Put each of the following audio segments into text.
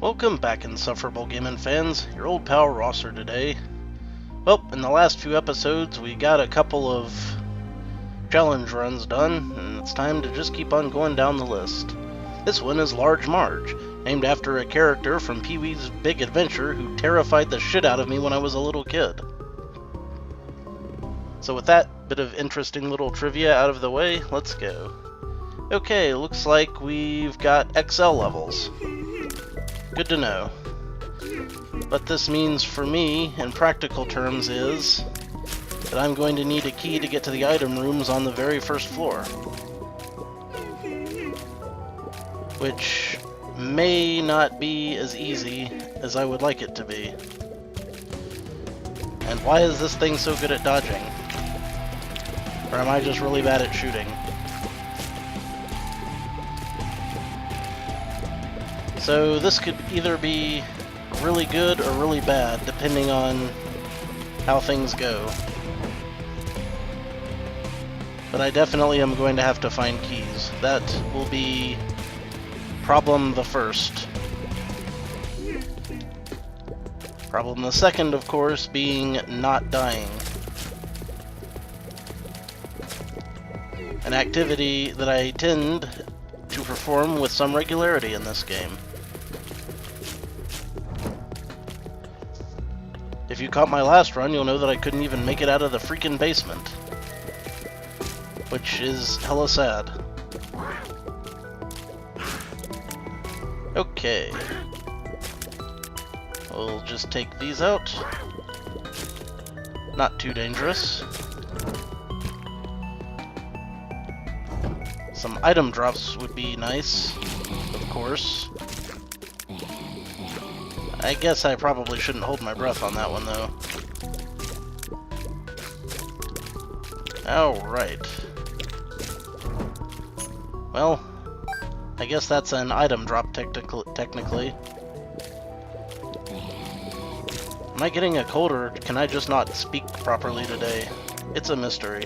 Welcome back, insufferable gaming fans. Your old pal Rosser today. Well, in the last few episodes we got a couple of challenge runs done, and it's time to just keep on going down the list. This one is Large Marge, named after a character from Pee-wee's Big Adventure who terrified the shit out of me when I was a little kid. So with that bit of interesting little trivia out of the way, let's go. Okay, looks like we've got XL levels. Good to know. What this means for me, in practical terms, is that I'm going to need a key to get to the item rooms on the very first floor. Which may not be as easy as I would like it to be. And why is this thing so good at dodging? Or am I just really bad at shooting? So this could either be really good or really bad, depending on how things go. But I definitely am going to have to find keys. That will be problem the first. Problem the second, of course, being not dying. An activity that I tend to perform with some regularity in this game. If you caught my last run, you'll know that I couldn't even make it out of the freaking basement. Which is hella sad. Okay. We'll just take these out. Not too dangerous. Some item drops would be nice, of course. I guess I probably shouldn't hold my breath on that one, though. Alright. Well, I guess that's an item drop technically. Am I getting a cold, or can I just not speak properly today? It's a mystery.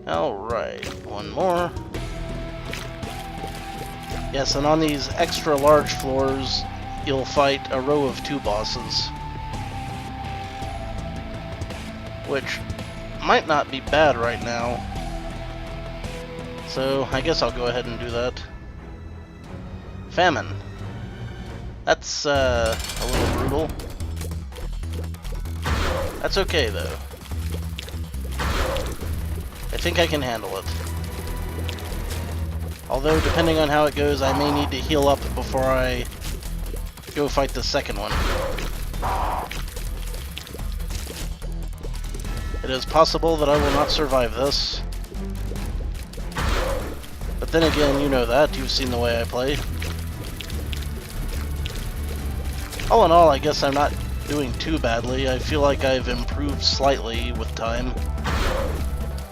Alright, one more. Yes, and on these extra large floors, you'll fight a row of 2 bosses. Which might not be bad right now. So, I guess I'll go ahead and do that. Famine. That's, a little brutal. That's okay, though. I think I can handle it. Although, depending on how it goes, I may need to heal up before I go fight the second one. It is possible that I will not survive this. But then again, you know that. You've seen the way I play. All in all, I guess I'm not doing too badly. I feel like I've improved slightly with time.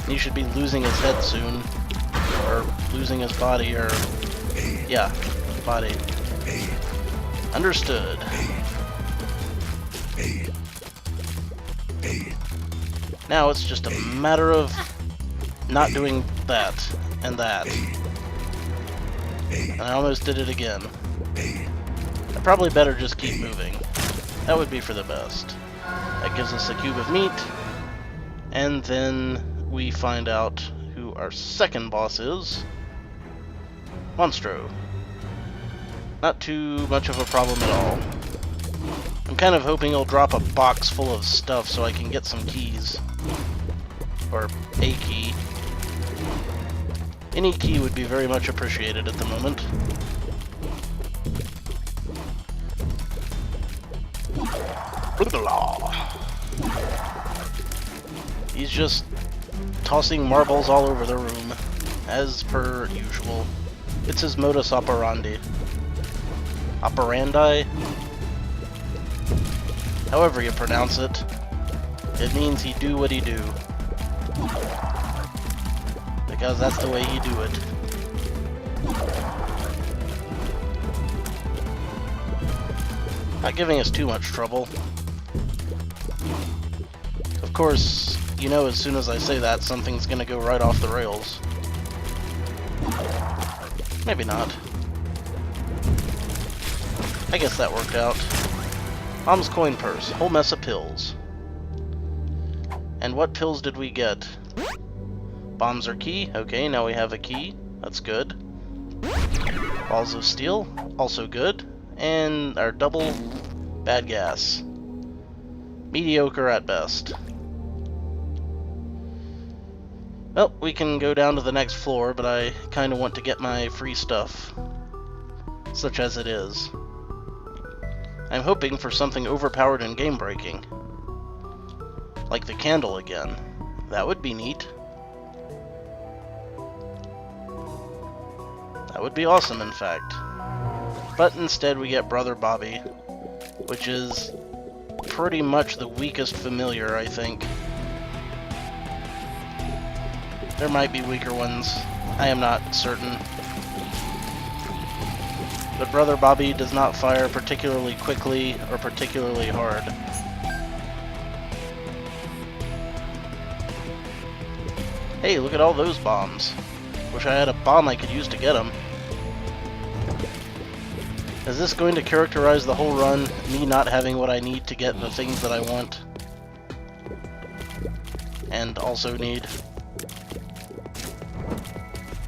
He should be losing his head soon. Or losing his body, or... yeah, body. Understood. Now it's just a matter of not doing that, and that. And I almost did it again. I probably better just keep moving. That would be for the best. That gives us a cube of meat, and then we find out who our second boss is. Monstro. Not too much of a problem at all. I'm kind of hoping he'll drop a box full of stuff so I can get some keys. Or a key. Any key would be very much appreciated at the moment. He's just tossing marbles all over the room, as per usual. It's his modus operandi. Operandi? However you pronounce it. It means he do what he do. Because that's the way he do it. Not giving us too much trouble. Of course, you know as soon as I say that, something's gonna go right off the rails. Maybe not. I guess that worked out. Mom's coin purse. Whole mess of pills. And what pills did we get? Bombs are key. Okay, now we have a key. That's good. Balls of steel. Also good. And our double bad gas. Mediocre at best. Well, we can go down to the next floor, but I kind of want to get my free stuff. Such as it is. I'm hoping for something overpowered and game-breaking. Like the candle again. That would be neat. That would be awesome, in fact. But instead we get Brother Bobby, which is pretty much the weakest familiar, I think. There might be weaker ones. I am not certain. But Brother Bobby does not fire particularly quickly or particularly hard. Hey, look at all those bombs. Wish I had a bomb I could use to get them. Is this going to characterize the whole run, me not having what I need to get the things that I want? And also need?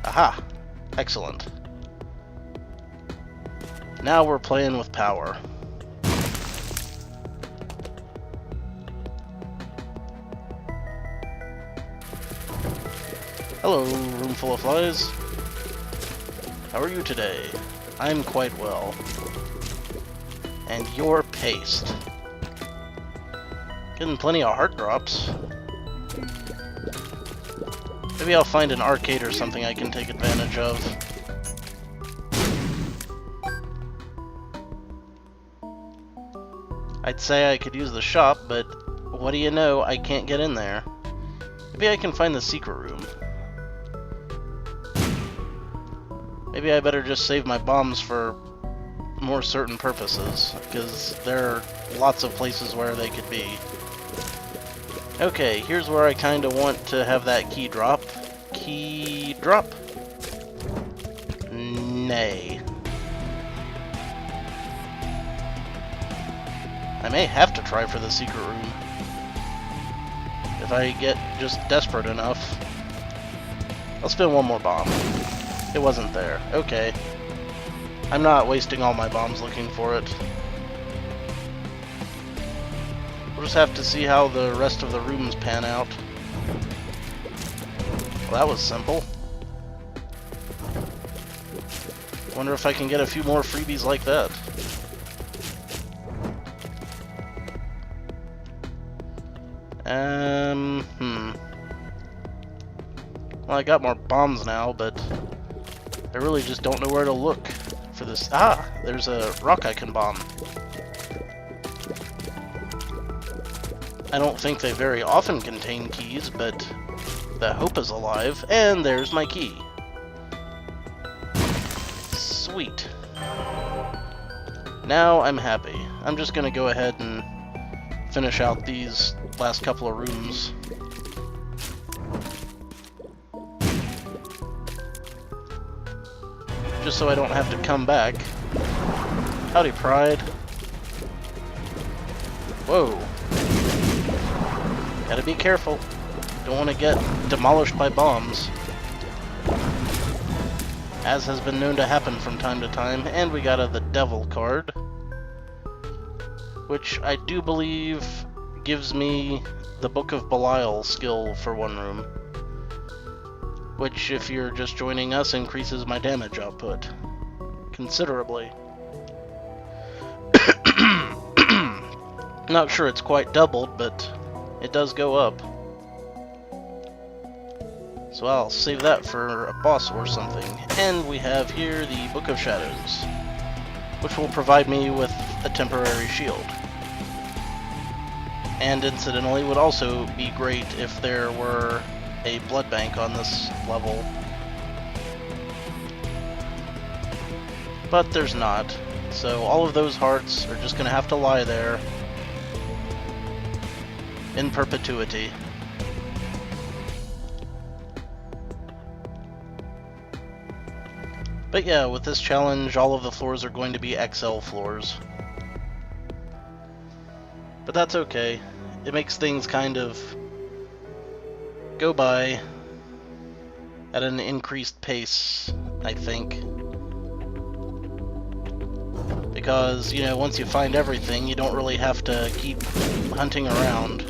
Aha! Excellent. Now we're playing with power. Hello, room full of flies. How are you today? I'm quite well. And you're paste. Getting plenty of heart drops. Maybe I'll find an arcade or something I can take advantage of. I'd say I could use the shop, but what do you know, I can't get in there. Maybe I can find the secret room. Maybe I better just save my bombs for more certain purposes, because there are lots of places where they could be. Okay, here's where I kind of want to have that key drop. Key drop? Nay. I may have to try for the secret room. If I get just desperate enough. I'll spin one more bomb. It wasn't there. Okay. I'm not wasting all my bombs looking for it. We'll just have to see how the rest of the rooms pan out. Well, that was simple. Wonder if I can get a few more freebies like that. Well, I got more bombs now, but I really just don't know where to look for this. Ah, there's a rock I can bomb. I don't think they very often contain keys, but the hope is alive. And there's my key. Sweet. Now I'm happy. I'm just gonna go ahead and finish out these last couple of rooms. Just so I don't have to come back. Howdy, Pride. Whoa. Gotta be careful. Don't want to get demolished by bombs. As has been known to happen from time to time. And we got the Devil card, which I do believe gives me the Book of Belial skill for one room. Which, if you're just joining us, increases my damage output considerably. Not sure it's quite doubled, but it does go up. So I'll save that for a boss or something. And we have here the Book of Shadows, which will provide me with a temporary shield. And incidentally, would also be great if there were a blood bank on this level. But there's not. So all of those hearts are just gonna have to lie there in perpetuity. But yeah, with this challenge, all of the floors are going to be XL floors. But that's okay. It makes things kind of go by at an increased pace, I think. Because, you know, once you find everything, you don't really have to keep hunting around.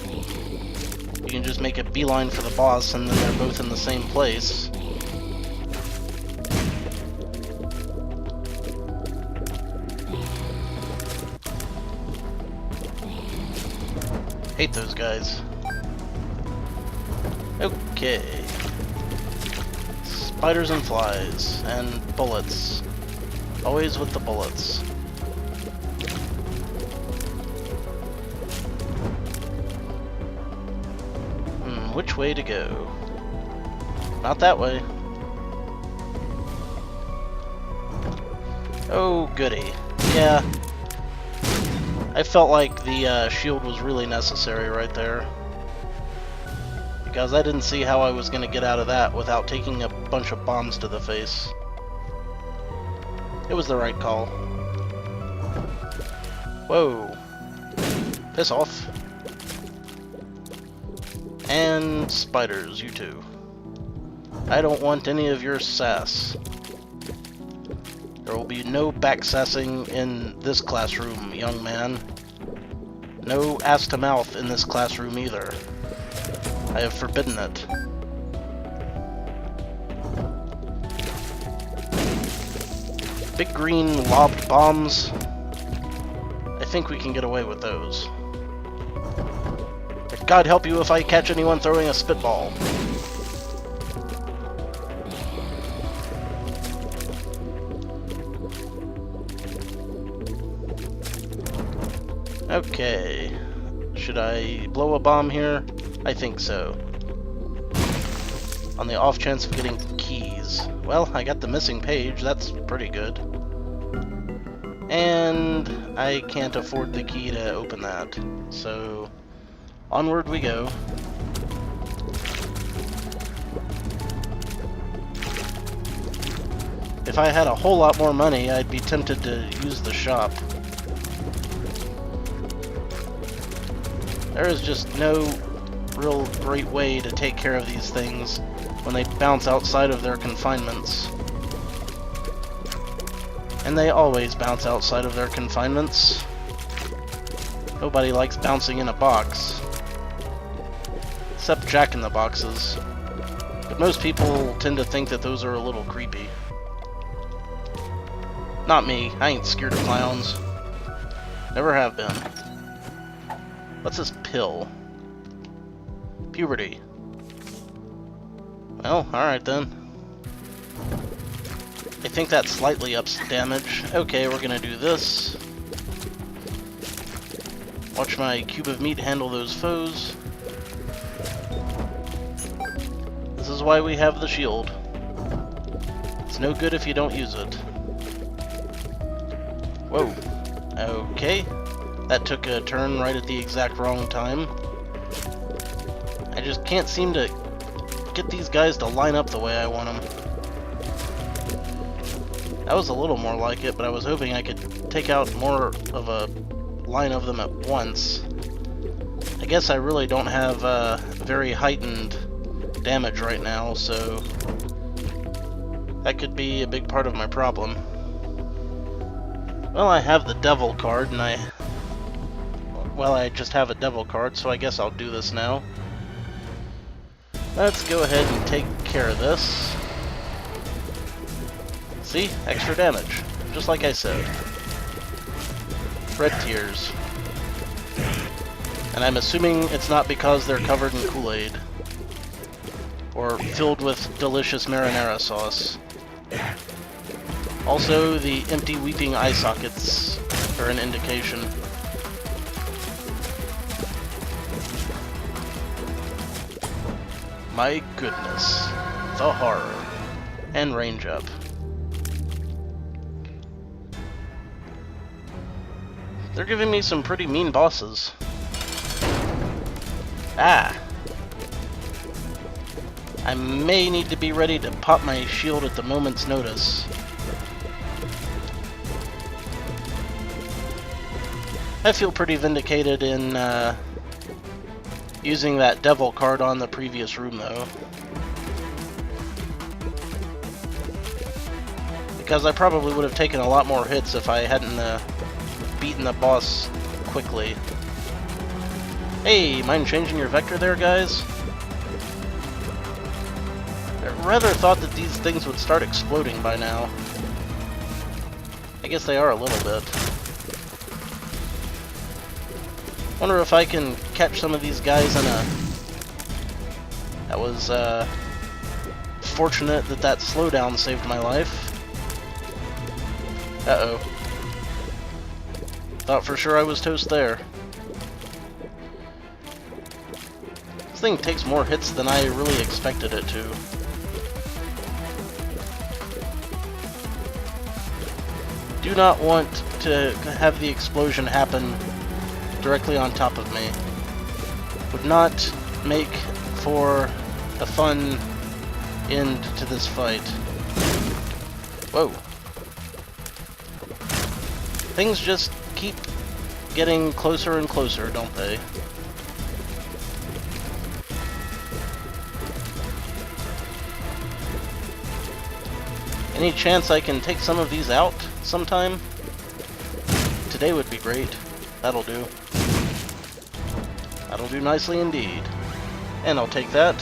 You can just make a beeline for the boss, and then they're both in the same place. Hate those guys. Okay. Spiders and flies, and bullets. Always with the bullets. Which way to go? Not that way. Oh, goody. Yeah. I felt like the shield was really necessary right there. Because I didn't see how I was going to get out of that without taking a bunch of bombs to the face. It was the right call. Whoa. Piss off. And spiders, you too. I don't want any of your sass. There will be no backsassing in this classroom, young man. No ass to mouth in this classroom either. I have forbidden it. Big green lobbed bombs. I think we can get away with those. God help you if I catch anyone throwing a spitball. Okay. Should I blow a bomb here? I think so. On the off chance of getting keys. Well, I got the missing page. That's pretty good. And I can't afford the key to open that. So onward we go. If I had a whole lot more money, I'd be tempted to use the shop. There is just no real great way to take care of these things when they bounce outside of their confinements. And they always bounce outside of their confinements. Nobody likes bouncing in a box. Except Jack-in-the-Boxes. But most people tend to think that those are a little creepy. Not me. I ain't scared of clowns. Never have been. What's this pill? Puberty. Well, alright then. I think that slightly ups damage. Okay, we're gonna do this. Watch my cube of meat handle those foes. This is why we have the shield. It's no good if you don't use it. Whoa. Okay. That took a turn right at the exact wrong time. I just can't seem to get these guys to line up the way I want them. That was a little more like it, but I was hoping I could take out more of a line of them at once. I guess I really don't have very heightened damage right now, so that could be a big part of my problem. Well, I have the devil card, and I just have a devil card, so I guess I'll do this now. Let's go ahead and take care of this. See? Extra damage. Just like I said. Red tears. And I'm assuming it's not because they're covered in Kool-Aid. Or filled with delicious marinara sauce. Also, the empty weeping eye sockets are an indication. My goodness. The horror. And range up. They're giving me some pretty mean bosses. Ah! I may need to be ready to pop my shield at the moment's notice. I feel pretty vindicated in using that devil card on the previous room, though. Because I probably would have taken a lot more hits if I hadn't beaten the boss quickly. Hey, mind changing your vector there, guys? I rather thought that these things would start exploding by now. I guess they are a little bit. Wonder if I can catch some of these guys in a... That was, fortunate that that slowdown saved my life. Uh-oh. Thought for sure I was toast there. This thing takes more hits than I really expected it to. Do not want to have the explosion happen directly on top of me. Would not make for a fun end to this fight. Whoa. Things just keep getting closer and closer, don't they? Any chance I can take some of these out sometime? Today would be great. That'll do. That'll do nicely indeed. And I'll take that.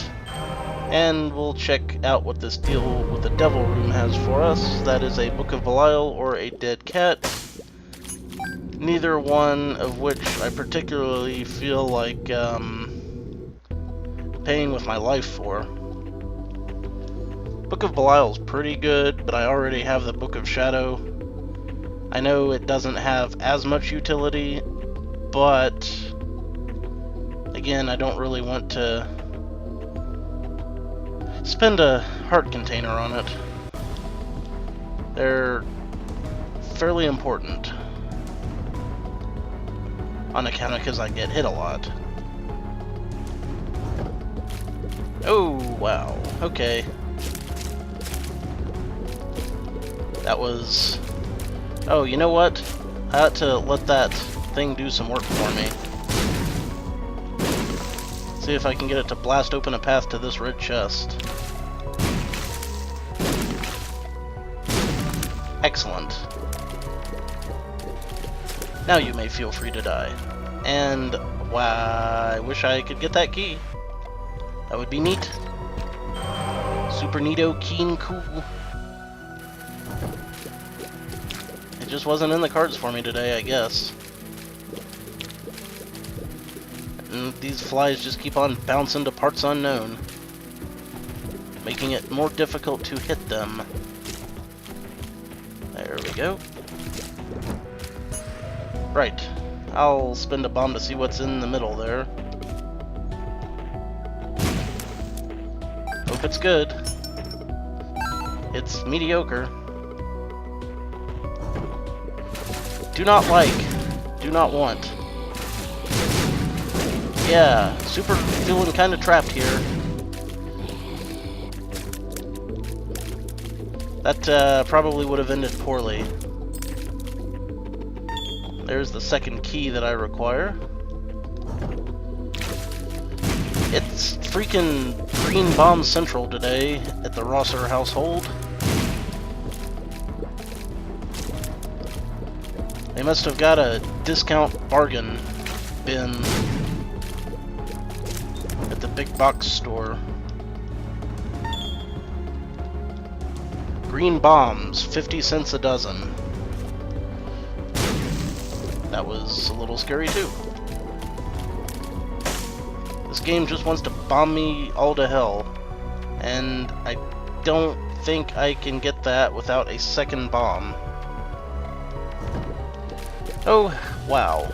And we'll check out what this deal with the Devil Room has for us. That is a Book of Belial or a Dead Cat. Neither one of which I particularly feel like paying with my life for. Book of Belial's pretty good, but I already have the Book of Shadow. I know it doesn't have as much utility, but again, I don't really want to spend a heart container on it. They're fairly important. On account of because I get hit a lot. Oh, wow. Okay. That was... Oh, you know what? I ought to let that thing do some work for me. See if I can get it to blast open a path to this red chest. Excellent. Now you may feel free to die. And, wow, I wish I could get that key. That would be neat. Super neato, keen, cool. It just wasn't in the cards for me today, I guess. And these flies just keep on bouncing to parts unknown, making it more difficult to hit them. There we go. Right. I'll spend a bomb to see what's in the middle there. Hope it's good. It's mediocre. Do not like. Do not want. Yeah, super feeling kind of trapped here. That probably would have ended poorly. There's the second key that I require. It's freaking Green Bomb Central today at the Rosser household. They must have got a discount bargain bin at the big box store. Green bombs, 50 cents a dozen. That was a little scary too. This game just wants to bomb me all to hell, and I don't think I can get that without a second bomb. Oh, wow.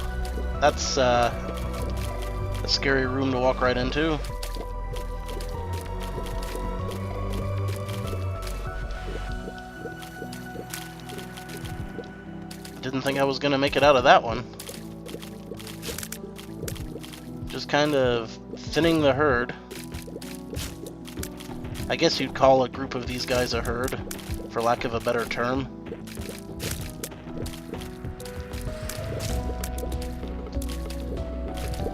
That's a scary room to walk right into. Didn't think I was gonna make it out of that one. Just kind of thinning the herd. I guess you'd call a group of these guys a herd, for lack of a better term.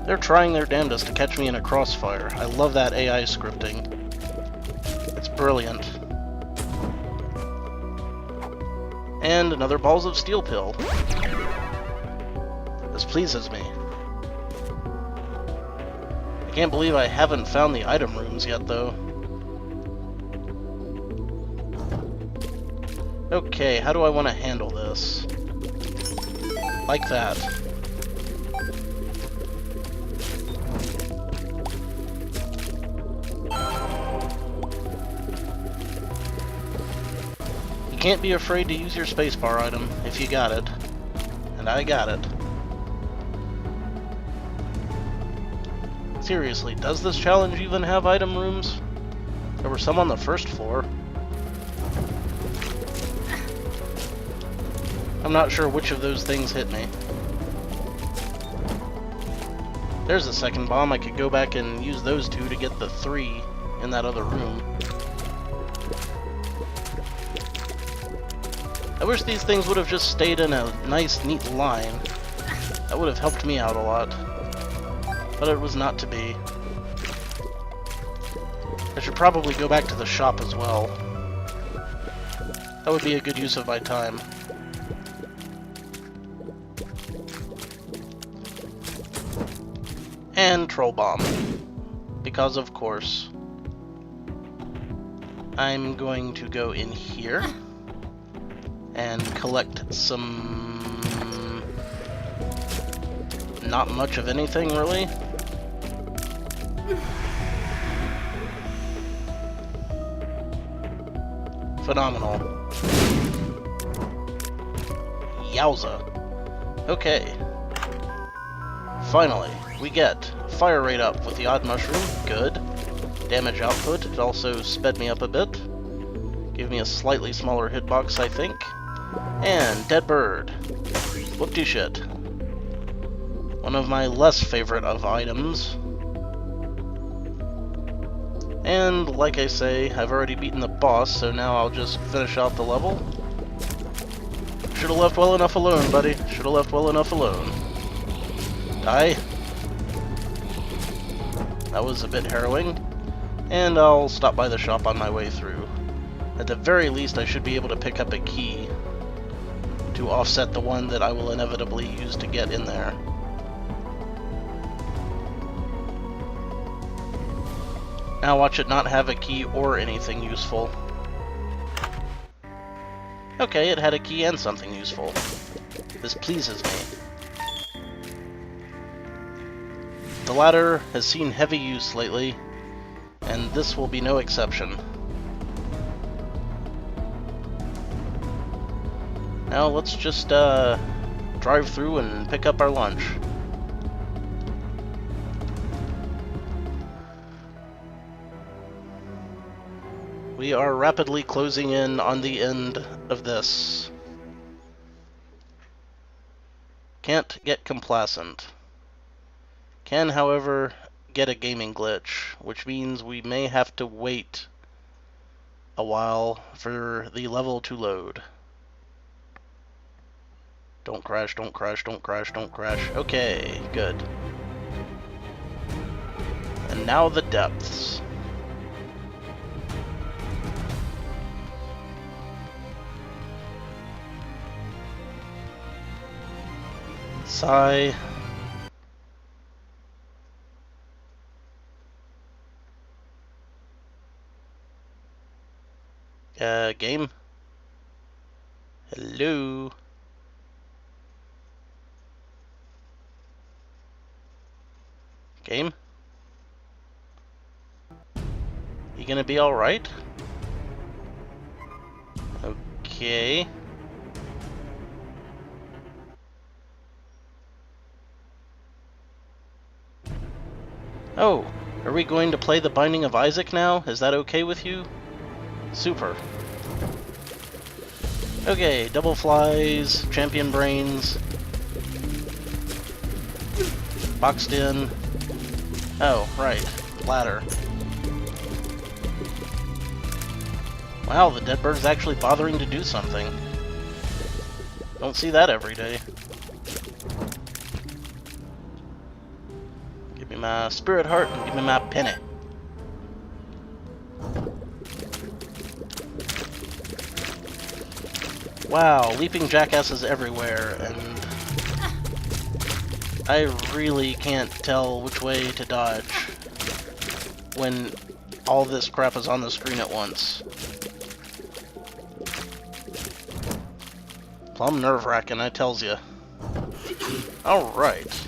They're trying their damnedest to catch me in a crossfire. I love that AI scripting. It's brilliant. And another Balls of Steel pill. This pleases me. I can't believe I haven't found the item rooms yet, though. Okay, how do I want to handle this? Like that. You can't be afraid to use your spacebar item if you got it. And I got it. Seriously, does this challenge even have item rooms? There were some on the first floor. I'm not sure which of those things hit me. There's the second bomb. I could go back and use those two to get the 3 in that other room. I wish these things would have just stayed in a nice, neat line. That would have helped me out a lot. But it was not to be. I should probably go back to the shop as well. That would be a good use of my time. And Troll Bomb. Because of course. I'm going to go in here and collect some... not much of anything, really. Phenomenal. Yowza. Okay. Finally, we get fire rate up with the odd mushroom. Good. Damage output. It also sped me up a bit. Gave me a slightly smaller hitbox, I think. And dead bird. Whoop-de-shit. One of my less favorite of items. And, like I say, I've already beaten the boss, so now I'll just finish out the level. Should've left well enough alone, buddy. Should've left well enough alone. Die. That was a bit harrowing. And I'll stop by the shop on my way through. At the very least, I should be able to pick up a key to offset the one that I will inevitably use to get in there. Now watch it not have a key or anything useful. Okay, it had a key and something useful. This pleases me. The latter has seen heavy use lately, and this will be no exception. Now let's just drive through and pick up our lunch. We are rapidly closing in on the end of this. Can't get complacent. Can, however, get a gaming glitch, which means we may have to wait a while for the level to load. Don't crash, don't crash, don't crash, don't crash. Okay, good. And now the depths. Sigh. Game? Hello? Game? You gonna be alright? Okay. Oh, are we going to play The Binding of Isaac now? Is that okay with you? Super. Okay, double flies, champion brains. Boxed in. Oh, right. Ladder. Wow, the dead bird's actually bothering to do something. Don't see that every day. me my spirit heart and give me my penny. Wow, leaping jackasses everywhere, and I really can't tell which way to dodge when all this crap is on the screen at once. Plumb nerve-wracking, I tells ya. Alright.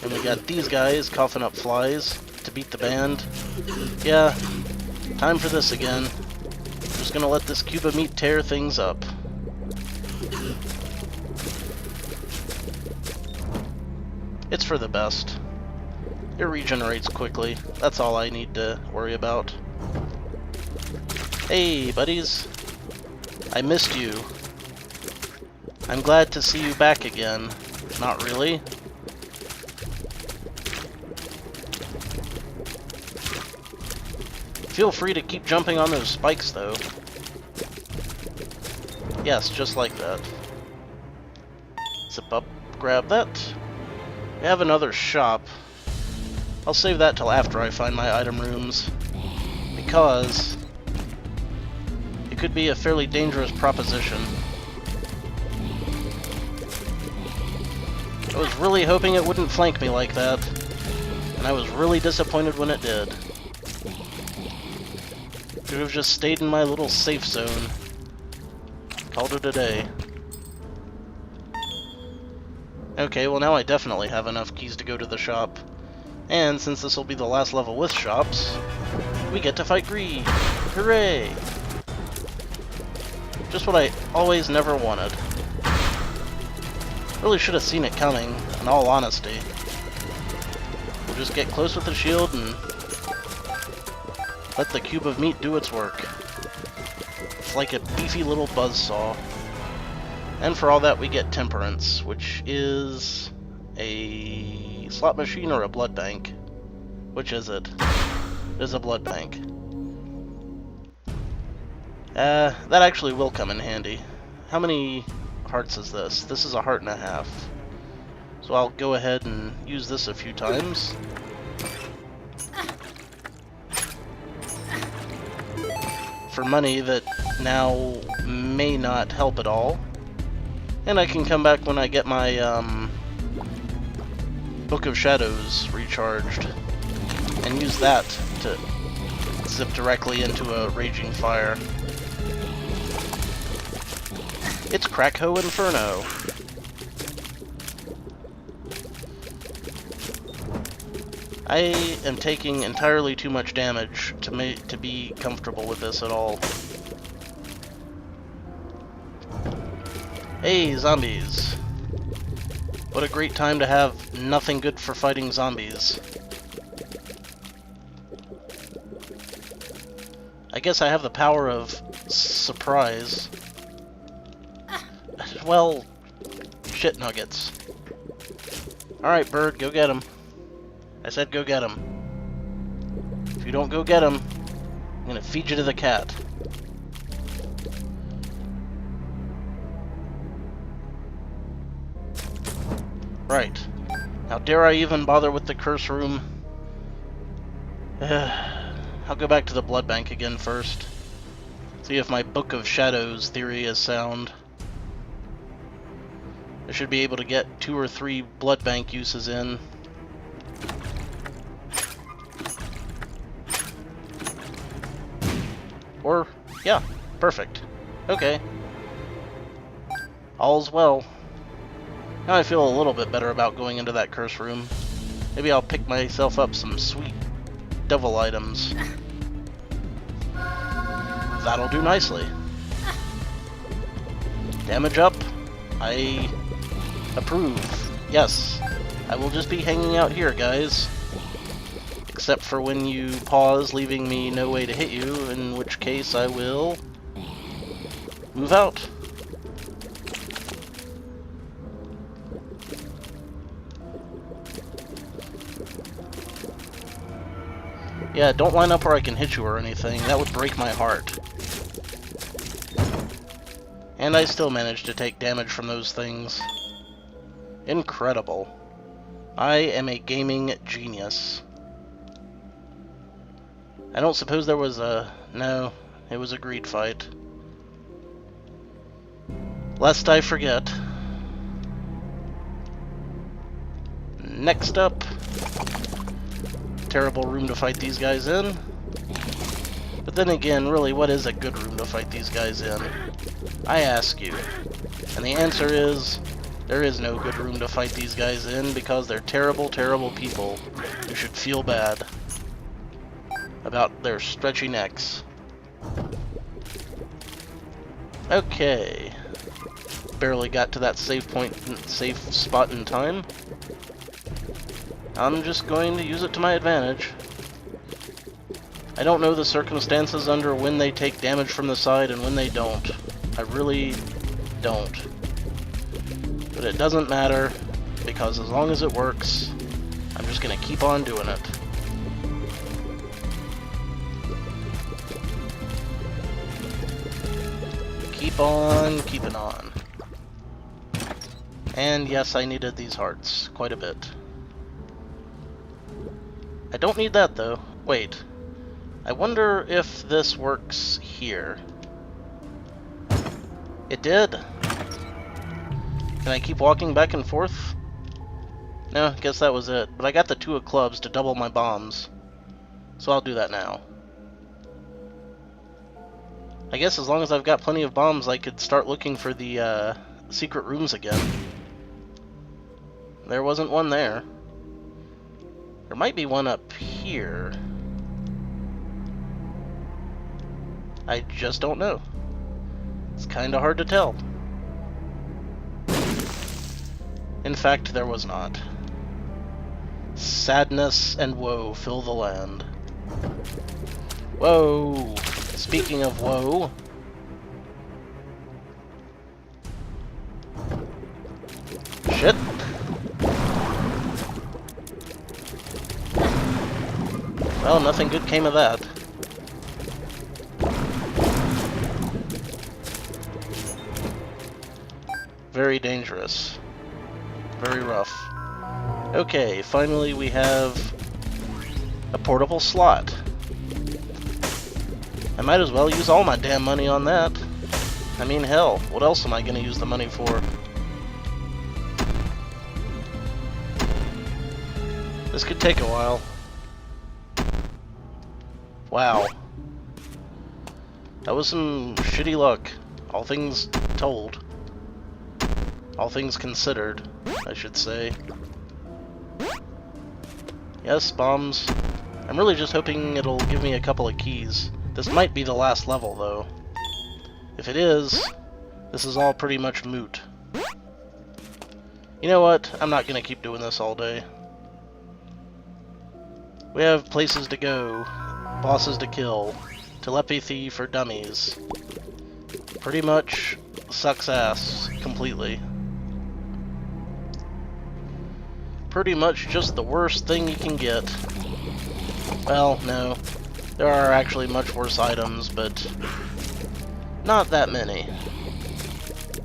And we got these guys coughing up flies to beat the band. Yeah, time for this again. Just gonna let this cube of meat tear things up. It's for the best. It regenerates quickly. That's all I need to worry about. Hey, buddies. I missed you. I'm glad to see you back again. Not really. Feel free to keep jumping on those spikes, though. Yes, just like that. Zip up, grab that. We have another shop. I'll save that till after I find my item rooms, because it could be a fairly dangerous proposition. I was really hoping it wouldn't flank me like that, and I was really disappointed when it did. Should have just stayed in my little safe zone. Called it a day. Okay, well now I definitely have enough keys to go to the shop. And since this will be the last level with shops, we get to fight Greed! Hooray! Just what I always never wanted. Really should have seen it coming, in all honesty. We'll just get close with the shield and let the cube of meat do its work. It's like a beefy little buzzsaw. And for all that, we get Temperance, which is a slot machine or a blood bank. Which is it? It is a blood bank. That actually will come in handy. How many hearts is this? This is 1.5 hearts. So I'll go ahead and use this a few times. For money that now may not help at all. And I can come back when I get my Book of Shadows recharged and use that to zip directly into a raging fire. It's Crackho Inferno. I am taking entirely too much damage to be comfortable with this at all. Hey, zombies! What a great time to have nothing good for fighting zombies. I guess I have the power of surprise. Well, shit nuggets. Alright, bird, go get him. I said go get him. If you don't go get him, I'm gonna feed you to the cat. Right. Now dare I even bother with the curse room? I'll go back to the blood bank again first. See if my Book of Shadows theory is sound. I should be able to get 2 or 3 blood bank uses in. Or, yeah, perfect. Okay. All's well. Now I feel a little bit better about going into that curse room. Maybe I'll pick myself up some sweet devil items. That'll do nicely. Damage up. I approve. Yes. I will just be hanging out here, guys. Except for when you pause, leaving me no way to hit you, in which case I will move out. Yeah, don't line up where I can hit you or anything. That would break my heart. And I still managed to take damage from those things. Incredible. I am a gaming genius. I don't suppose there was a... No, it was a greed fight. Lest I forget. Next up, terrible room to fight these guys in. But then again, really, what is a good room to fight these guys in? I ask you. And the answer is, there is no good room to fight these guys in because they're terrible, terrible people who should feel bad about their stretchy necks. Okay. Barely got to that save point, safe spot in time. I'm just going to use it to my advantage. I don't know the circumstances under when they take damage from the side and when they don't. I really don't. But it doesn't matter, because as long as it works, I'm just going to keep on doing it. Keep on keeping on. And yes, I needed these hearts quite a bit. I don't need that though. Wait. I wonder if this works here. It did. Can I keep walking back and forth? No, I guess that was it. But I got the 2 of clubs to double my bombs. So I'll do that now. I guess as long as I've got plenty of bombs, I could start looking for the secret rooms again. There wasn't one there. There might be one up here. I just don't know. It's kinda hard to tell. In fact, there was not. Sadness and woe fill the land. Whoa! Speaking of woe... Shit! Well, nothing good came of that. Very dangerous. Very rough. Okay, finally we have a portable slot. I might as well use all my damn money on that. I mean, hell, what else am I gonna use the money for? This could take a while. Wow. That was some shitty luck, all things told. All things considered, I should say. Yes, bombs. I'm really just hoping it'll give me a couple of keys. This might be the last level, though. If it is, this is all pretty much moot. You know what? I'm not gonna keep doing this all day. We have places to go, bosses to kill, telepathy for dummies. Pretty much sucks ass completely. Pretty much just the worst thing you can get. Well, no. There are actually much worse items, but not that many.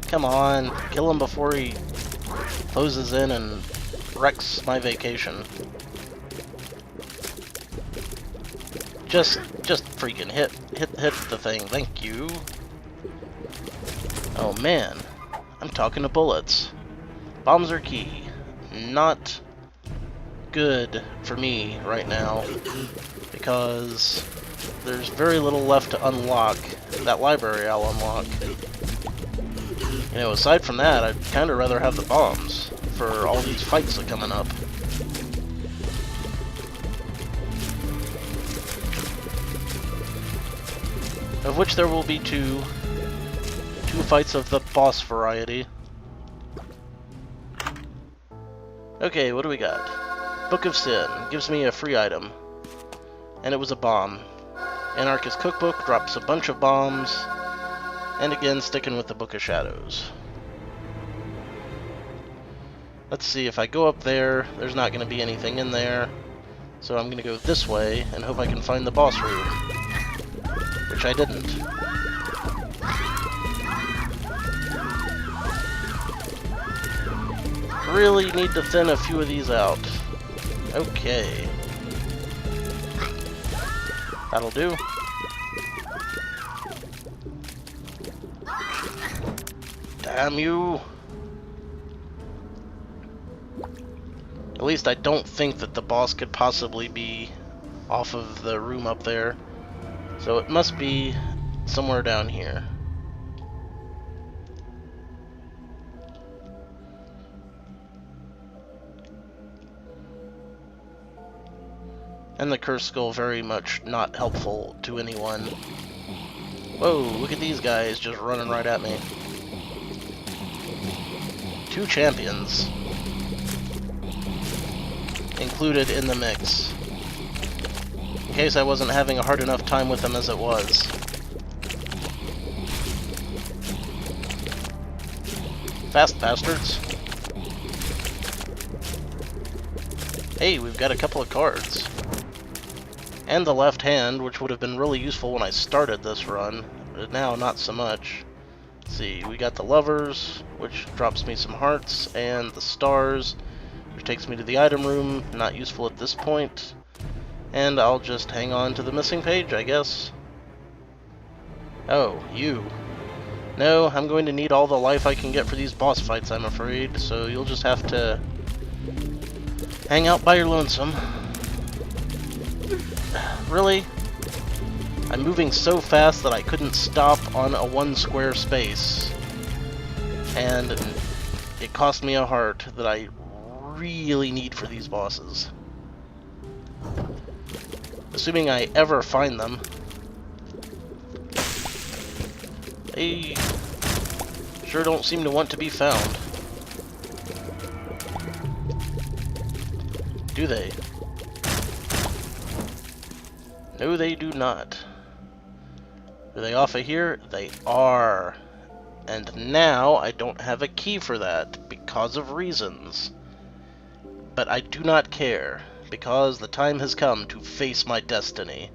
Come on, kill him before he closes in and wrecks my vacation. Just freaking hit the thing, thank you. Oh man, I'm talking to bullets. Bombs are key. Not good for me right now, because there's very little left to unlock. That library I'll unlock. You know, aside from that, I'd kind of rather have the bombs for all these fights that are coming up. Of which there will be two fights of the boss variety. Okay, what do we got? Book of Sin gives me a free item, and it was a bomb. Anarchist Cookbook drops a bunch of bombs, and again sticking with the Book of Shadows. Let's see, if I go up there, there's not going to be anything in there, so I'm going to go this way and hope I can find the boss room, which I didn't. really need to thin a few of these out. Okay. That'll do. Damn you! At least I don't think that the boss could possibly be off of the room up there. So it must be somewhere down here. And the cursed skull very much not helpful to anyone. Whoa, look at these guys just running right at me. 2 champions included in the mix, in case I wasn't having a hard enough time with them as it was. Fast bastards. Hey, we've got a couple of cards. And the left hand, which would have been really useful when I started this run, but now not so much. Let's see, we got the lovers, which drops me some hearts, and the stars, which takes me to the item room, not useful at this point. And I'll just hang on to the missing page, I guess. Oh, you. No, I'm going to need all the life I can get for these boss fights, I'm afraid, so you'll just have to hang out by your lonesome. Really? I'm moving so fast that I couldn't stop on a 1 square space. And it cost me a heart that I really need for these bosses. Assuming I ever find them. They sure don't seem to want to be found. Do they? No, they do not. Are they off of here? They are. And now I don't have a key for that because of reasons. But I do not care, because the time has come to face my destiny.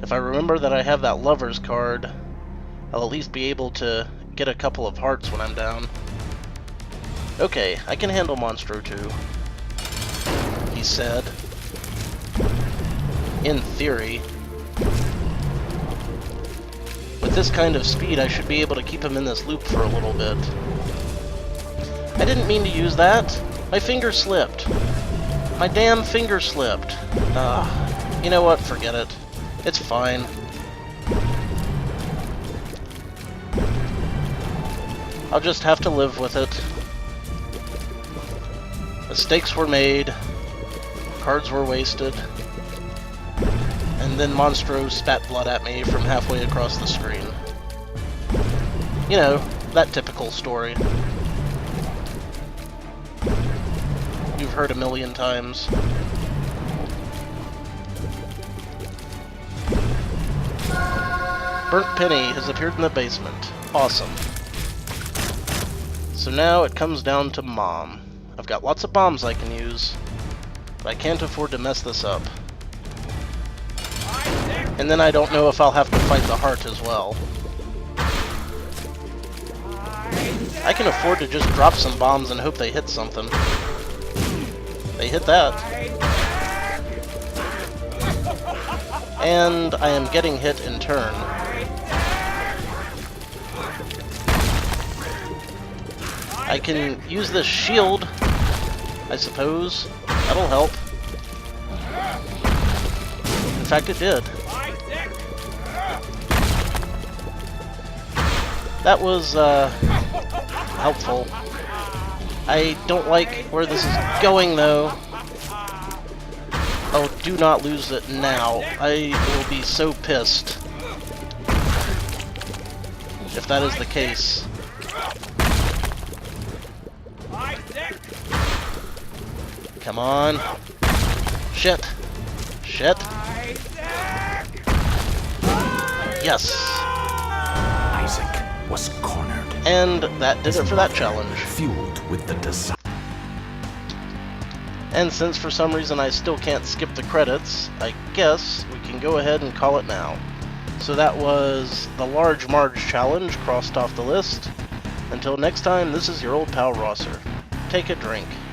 If I remember that I have that lover's card, I'll at least be able to get a couple of hearts when I'm down. Okay, I can handle Monstro too, he said. In theory. With this kind of speed, I should be able to keep him in this loop for a little bit. I didn't mean to use that. My finger slipped. My damn finger slipped. You know what? Forget it. It's fine. I'll just have to live with it. Mistakes were made. Cards were wasted. And then Monstro spat blood at me from halfway across the screen. You know, that typical story. You've heard a million times. Burnt Penny has appeared in the basement. Awesome. So now it comes down to Mom. I've got lots of bombs I can use, but I can't afford to mess this up. And then I don't know if I'll have to fight the heart as well. I can afford to just drop some bombs and hope they hit something. They hit that. And I am getting hit in turn. I can use this shield, I suppose. That'll help. In fact, it did. That was helpful. I don't like where this is going, though. Oh, do not lose it now. I will be so pissed if that is the case. Come on. Shit. Shit. Yes. Isaac was cornered. And that did it for that challenge. Fueled with the desire. And since for some reason I still can't skip the credits, I guess we can go ahead and call it now. So that was the Large Marge challenge crossed off the list. Until next time, this is your old pal Rosser. take a drink.